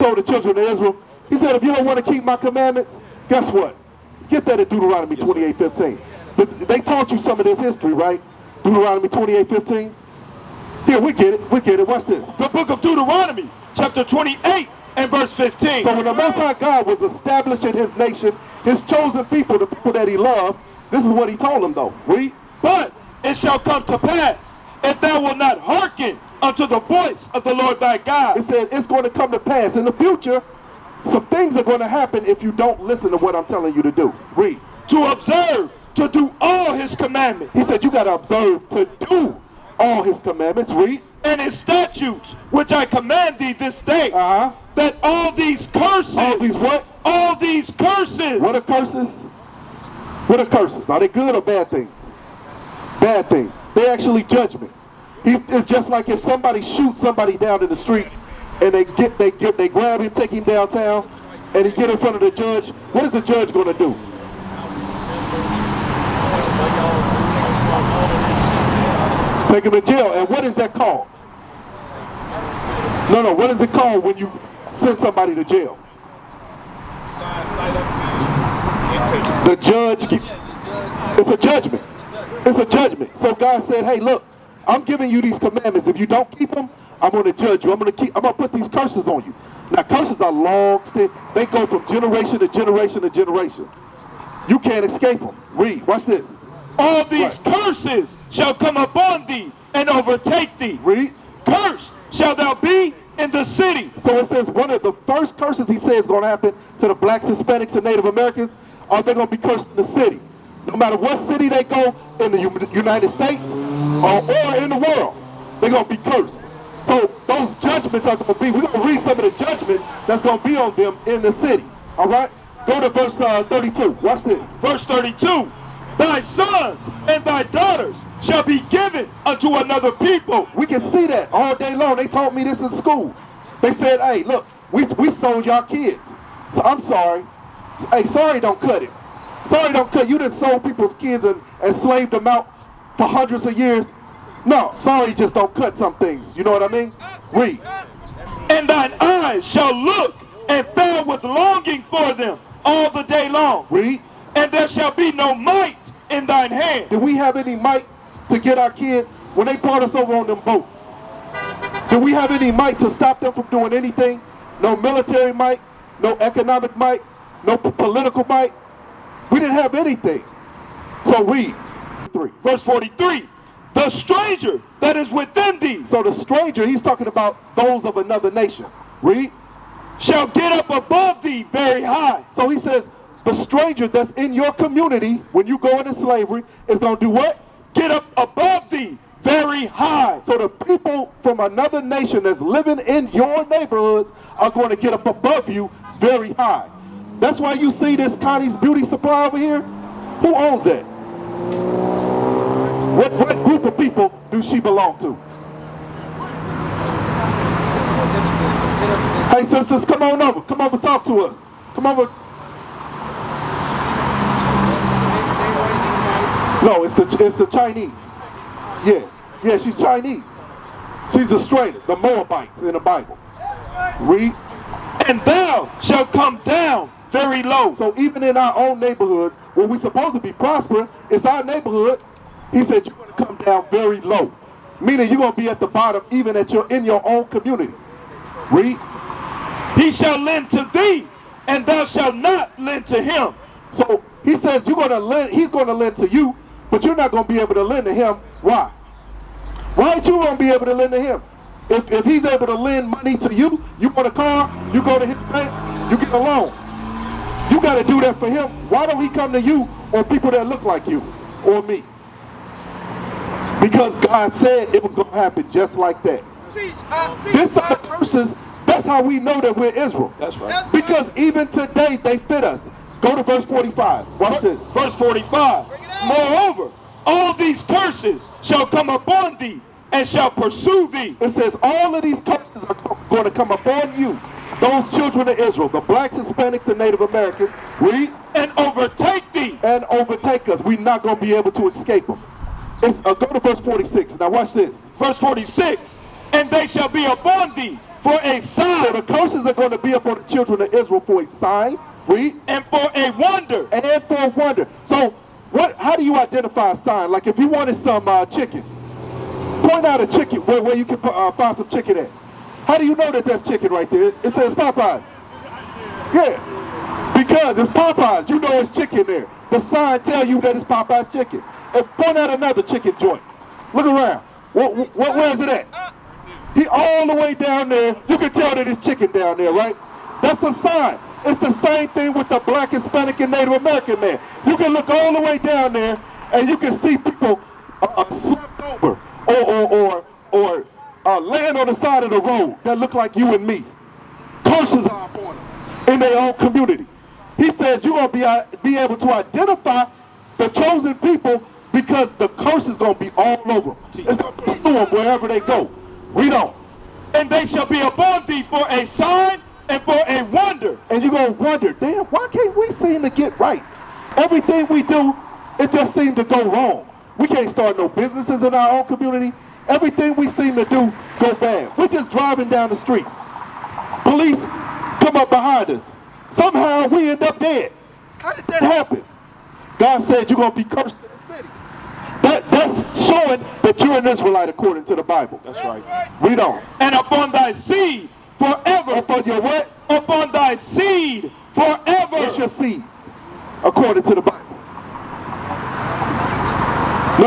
told the children of Israel, he said, if you don't want to keep my commandments, guess what? Get that in Deuteronomy 28:15. But they taught you some of this history, right? Deuteronomy 28:15. Here, we get it. Watch this. The book of Deuteronomy, chapter 28 and verse 15. So when the Most High God was establishing his nation, his chosen people, the people that he loved, this is what he told them though. Read. But it shall come to pass, if thou wilt not hearken unto the voice of the Lord thy God. It said it's going to come to pass. In the future, some things are going to happen if you don't listen to what I'm telling you to do. Read. To observe, to do all his commandments. He said you got to observe to do all his commandments. Read. And his statutes, which I command thee this day, that all these curses. All these what? All these curses. What are curses? What are curses? Are they good or bad things? Bad things. They're actually judgments. It's just like if somebody shoots somebody down in the street and they grab him, take him downtown, and he get in front of the judge. What is the judge going to do? Take him to jail. And what is that called? No, what is it called when you send somebody to jail? The judge, it's a judgment. It's a judgment. So God said, hey, look, I'm giving you these commandments. If you don't keep them, I'm going to judge you. I'm going to put these curses on you. Now, curses are long, they go from generation to generation to generation. You can't escape them. Read. Watch this. All these curses shall come upon thee and overtake thee. Read. Cursed shall thou be in the city. So it says one of the first curses he says is going to happen to the blacks, Hispanics, and Native Americans are they going to be cursed in the city. No matter what city they go in the United States or in the world, they're going to be cursed. So those judgments are going to be, we're going to read some of the judgments that's going to be on them in the city. All right? Go to verse 32. Watch this. Verse 32. Thy sons and thy daughters shall be given unto another people. We can see that all day long. They taught me this in school. They said, hey, look, we sold y'all kids. So I'm sorry. Hey, sorry don't cut it. Sorry don't cut. You done sold people's kids and slaved them out for hundreds of years. No, sorry just don't cut some things. You know what I mean? Read. And thine eyes shall look and fail with longing for them all the day long. Read. And there shall be no might in thine hand. Did we have any might to get our kids when they brought us over on them boats? Did we have any might to stop them from doing anything? No military might, no economic might, no political might. We didn't have anything. So read. Verse 43. The stranger that is within thee. So the stranger, he's talking about those of another nation. Read. Shall get up above thee very high. So he says, the stranger that's in your community when you go into slavery is going to do what? Get up above thee very high. So the people from another nation that's living in your neighborhood are going to get up above you very high. That's why you see this Connie's Beauty Supply over here. Who owns that? What group of people do she belong to? Hey sisters, come on over. Come over, talk to us. Come over. No, it's the Chinese. Yeah, she's Chinese. She's the stranger, the Moabites in the Bible. Read. And thou shalt come down very low. So even in our own neighborhoods, where we're supposed to be prospering, it's our neighborhood. He said you're going to come down very low. Meaning you're going to be at the bottom even in your own community. Read. He shall lend to thee, and thou shalt not lend to him. So he says you're going to lend, he's going to lend to you, but you're not going to be able to lend to him. Why? Why ain't you going to be able to lend to him? If he's able to lend money to you, you want a car, you go to his bank, you get a loan. You got to do that for him. Why don't he come to you or people that look like you or me? Because God said it was going to happen just like that. This are the curses. That's how we know that we're Israel. That's right. Because even today they fit us. Go to verse 45. Watch this. Verse 45. Moreover, all these curses shall come upon thee and shall pursue thee. It says all of these curses are going to come upon you. Those children of Israel, the blacks, Hispanics, and Native Americans. Read. And overtake thee. And overtake us. We're not going to be able to escape them. Go to verse 46. Now watch this. Verse 46. And they shall be upon thee for a So sign, the curses are going to be upon the children of Israel for a sign, read, and for a wonder. and for a wonder. So how do you identify a sign? Like if you wanted some chicken, point out a chicken where you can find some chicken at. How do you know that that's chicken right there? It says Popeyes. Yeah, because it's Popeyes. You know it's chicken there. The sign tell you that it's Popeyes chicken. And point out another chicken joint. Look around. Where is it at? He all the way down there. You can tell that it's chicken down there, right? That's a sign. It's the same thing with the black, Hispanic, and Native American man. You can look all the way down there, and you can see people slumped over or laying on the side of the road that look like you and me. Curses are upon them in their own community. He says you're going to be able to identify the chosen people because the curse is going to be all over them. It's going to pursue them wherever they go. Read on. And they shall be upon thee for a sign and for a wonder. And you're going to wonder, damn, why can't we seem to get right? Everything we do, it just seems to go wrong. We can't start no businesses in our own community. Everything we seem to do go bad. We're just driving down the street. Police come up behind us. Somehow we end up dead. How did that happen? God said you're going to be cursed in the city. That's showing that you're an Israelite according to the Bible. That's right. Read on. And upon thy seed forever. Upon your what? Upon thy seed forever. It's your seed, according to the Bible.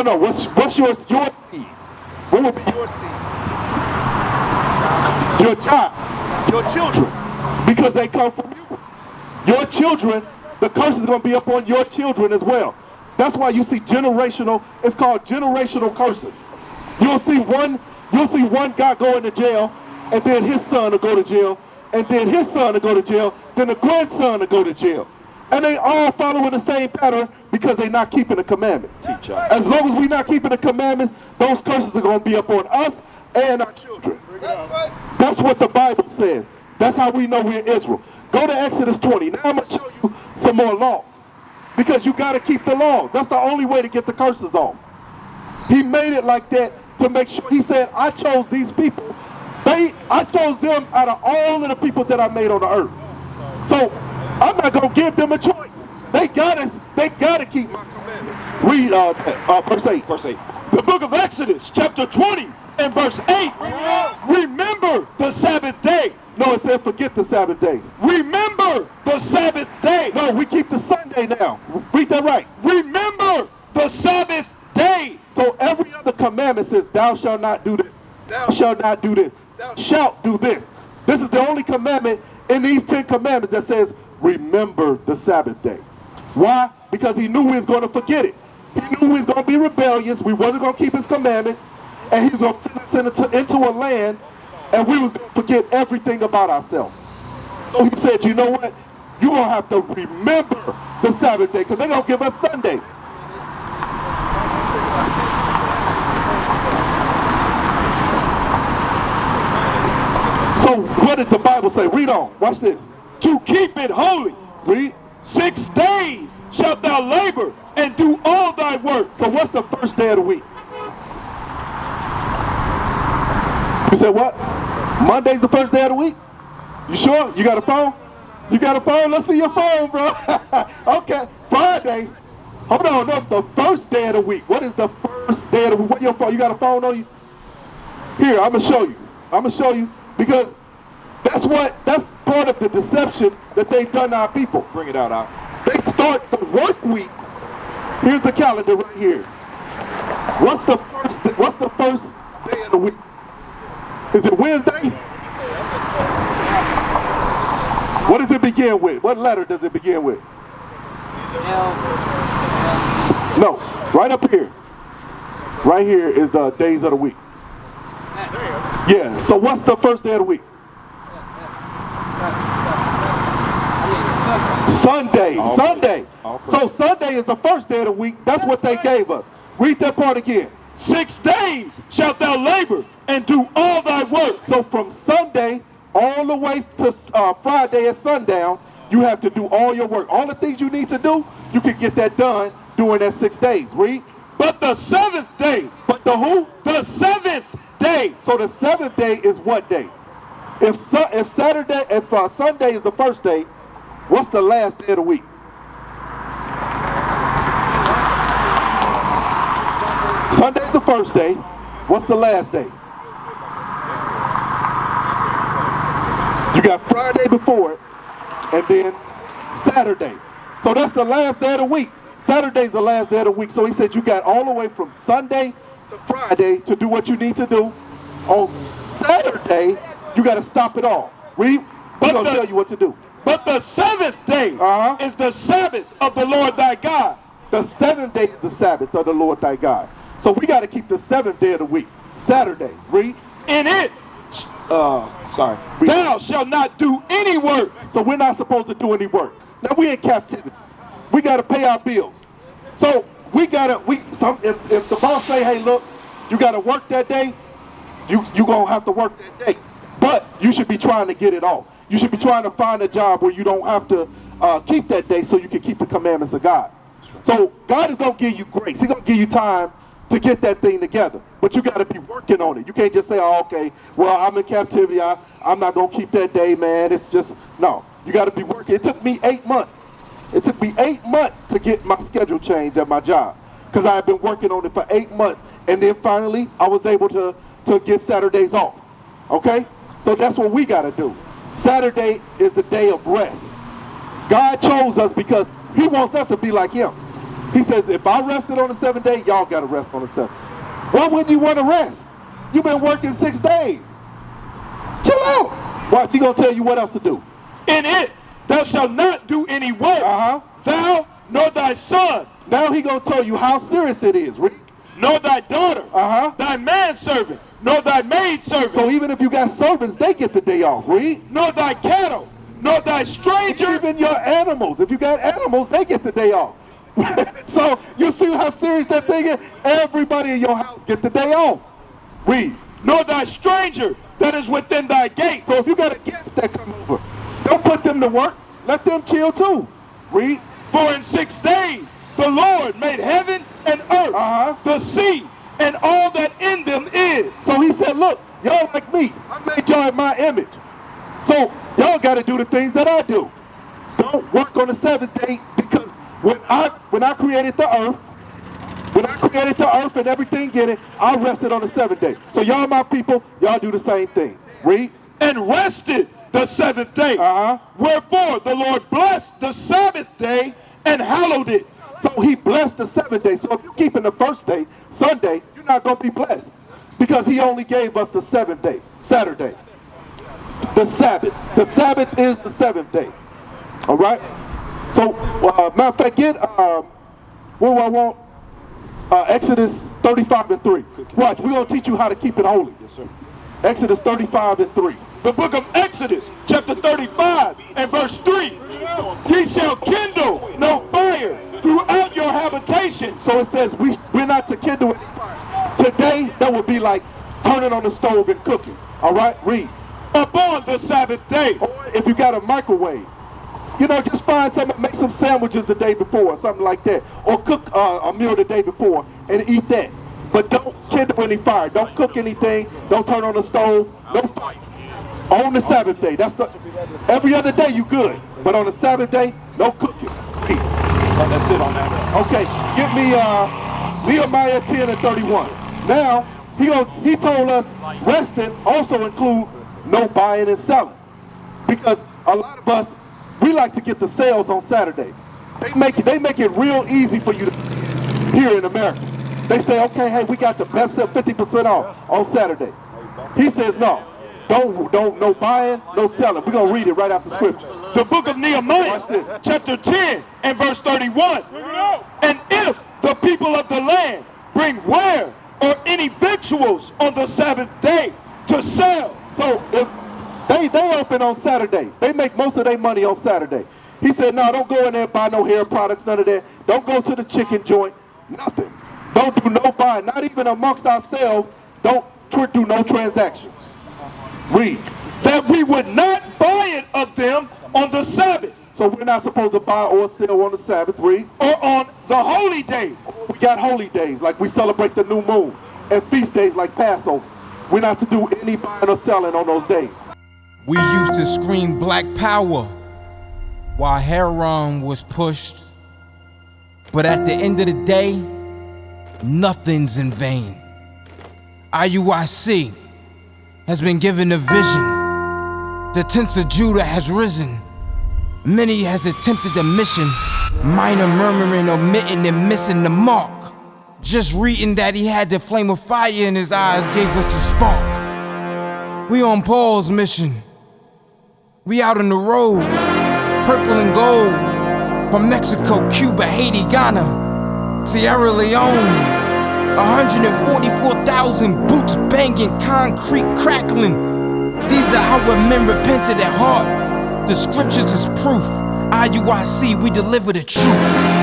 No, what's your seed? What would be your seed? Your child, your children, because they come from you. Your children, the curse is going to be upon your children as well. That's why you see generational. It's called generational curses. You'll see one guy go into jail, and then his son will go to jail, and then his son will go to jail, then the grandson will go to jail. And they all following the same pattern because they're not keeping the commandments. As long as we're not keeping the commandments, those curses are going to be upon us and our children. That's what the Bible says. That's how we know we're Israel. Go to Exodus 20. Now I'm going to show you some more laws. Because you got to keep the laws. That's the only way to get the curses off. He made it like that to make sure. He said, I chose these people. I chose them out of all of the people that I made on the earth. So I'm not going to give them a choice. They got to keep my commandments. Read verse 8. Verse 8. The book of Exodus, chapter 20 and verse 8. Remember the Sabbath day. No, it said forget the Sabbath day. Remember the Sabbath day. No, we keep the Sunday now. Read that right. Remember the Sabbath day. So every other commandment says, thou shalt not do this. Thou shalt not do this. Thou shalt do this. This is the only commandment in these 10 commandments that says, remember the Sabbath day. Why? Because he knew we was going to forget it. He knew we was going to be rebellious. We wasn't going to keep his commandments. And he was going to send us into a land, and we was going to forget everything about ourselves. So he said, you know what? You're going to have to remember the Sabbath day, because they're going to give us Sunday. So what did the Bible say? Read on. Watch this. To keep it holy. Read. 6 days shalt thou labor and do all thy work. So what's the first day of the week? You said what? Monday's the first day of the week? You sure? You got a phone? You got a phone? Let's see your phone, bro. Okay. Friday. Hold on. No, the first day of the week. What is the first day of the week? What your phone? You got a phone on you? Here, I'm going to show you. I'm going to show you because that's part of the deception that they've done to our people. Bring it out, Al. They start the work week. Here's the calendar right here. What's the first day of the week? Is it Wednesday? What does it begin with? What letter does it begin with? No, right up here. Right here is the days of the week. Yeah, so what's the first day of the week? Sunday. Okay. Sunday. Okay. So Sunday is the first day of the week. That's what they gave us. Read that part again. 6 days shalt thou labor and do all thy work. So from Sunday all the way to Friday at sundown, you have to do all your work. All the things you need to do, you can get that done during that 6 days. Read. But the 7th day. But the who? The 7th day. So the 7th day is what day? If Sunday is the first day, what's the last day of the week? Sunday's the first day. What's the last day? You got Friday before it, and then Saturday. So that's the last day of the week. Saturday's the last day of the week. So he said you got all the way from Sunday to Friday to do what you need to do. On Saturday, you got to stop it all. We're going to tell you what to do. But the seventh day is the Sabbath of the Lord thy God. The seventh day is the Sabbath of the Lord thy God. So we got to keep the seventh day of the week. Saturday. Read. In it, thou shalt not do any work. So we're not supposed to do any work. Now we in captivity. We got to pay our bills. So we got to, if the boss say, hey, look, you got to work that day, you going to have to work that day. But you should be trying to get it off. You should be trying to find a job where you don't have to keep that day so you can keep the commandments of God. So God is going to give you grace. He's going to give you time to get that thing together. But you got to be working on it. You can't just say, oh, okay, well, I'm in captivity. I'm not going to keep that day, man. It's just, no. You got to be working. It took me 8 months. It took me 8 months to get my schedule changed at my job because I had been working on it for 8 months. And then finally, I was able to get Saturdays off. Okay? So that's what we got to do. Saturday is the day of rest. God chose us because he wants us to be like him. He says, if I rested on the seventh day, y'all got to rest on the seventh. Why wouldn't you want to rest? You've been working 6 days. Chill out. Watch, he going to tell you what else to do. In it, thou shalt not do any work, thou nor thy son. Now he going to tell you how serious it is. Read. Nor thy daughter, thy manservant, nor thy maidservant. So even if you got servants, they get the day off. Read. Nor thy cattle, nor thy stranger. Even your animals. If you got animals, they get the day off. So you see how serious that thing is? Everybody in your house get the day off. Read. Nor thy stranger that is within thy gate. So if you got a guest that come over, don't put them to work. Let them chill too. Read. For in 6 days the Lord made heaven and earth, the sea, and all that in them is. So he said, look, y'all like me. I made y'all in my image. So y'all got to do the things that I do. Don't work on the seventh day because when I created the earth, and everything in it, I rested on the seventh day. So y'all my people, y'all do the same thing. Read. And rested the seventh day. Wherefore the Lord blessed the Sabbath day and hallowed it. So he blessed the seventh day. So if you're keeping the first day, Sunday, you're not going to be blessed. Because he only gave us the seventh day, Saturday. The Sabbath. The Sabbath is the seventh day. All right? So, matter of fact, get, what do I want? Exodus 35 and 3. Watch, we're going to teach you how to keep it holy. Yes, sir. Exodus 35 and 3. The book of Exodus, chapter 35 and verse 3. Ye shall kindle no fire throughout your habitation. So it says we're not to kindle any fire. Today, that would be like turning on the stove and cooking. All right? Read. Upon the Sabbath day. Or if you got a microwave, you know, just find something, make some sandwiches the day before or something like that. Or cook a meal the day before and eat that. But don't kindle any fire. Don't cook anything. Don't turn on the stove. Don't fight. On the Sabbath day. Every other day you good. But on the Sabbath day, no cooking. That's it on that. Okay, give me Nehemiah 10 and 31. Now, he told us resting also include no buying and selling. Because a lot of us, we like to get the sales on Saturday. They make it real easy for you to here in America. They say, okay, hey, we got the best sale 50% off on Saturday. He says, no, no buying, no selling. We're going to read it right after scripture. The book of Nehemiah, chapter 10 and verse 31. And if the people of the land bring ware or any victuals on the Sabbath day to sell. So if they open on Saturday, they make most of their money on Saturday. He said, no, don't go in there and buy no hair products, none of that. Don't go to the chicken joint, nothing. Don't do no buying, not even amongst ourselves. Don't do no transactions. Read. That we would not buy it of them on the Sabbath. So we're not supposed to buy or sell on the Sabbath. Read. Or on the holy day. We got holy days, like we celebrate the new moon. And feast days like Passover. We're not to do any buying or selling on those days. We used to scream black power while heroin was pushed. But at the end of the day, nothing's in vain. IUIC has been given a vision. The tents of Judah has risen. Many has attempted the mission, minor murmuring, omitting, and missing the mark. Just reading that he had the flame of fire in his eyes gave us the spark. We on Paul's mission. We out on the road, purple and gold, from Mexico, Cuba, Haiti, Ghana, Sierra Leone. 144,000 boots banging, concrete crackling. These are our men repented at heart. The scriptures is proof. IUIC, we deliver the truth.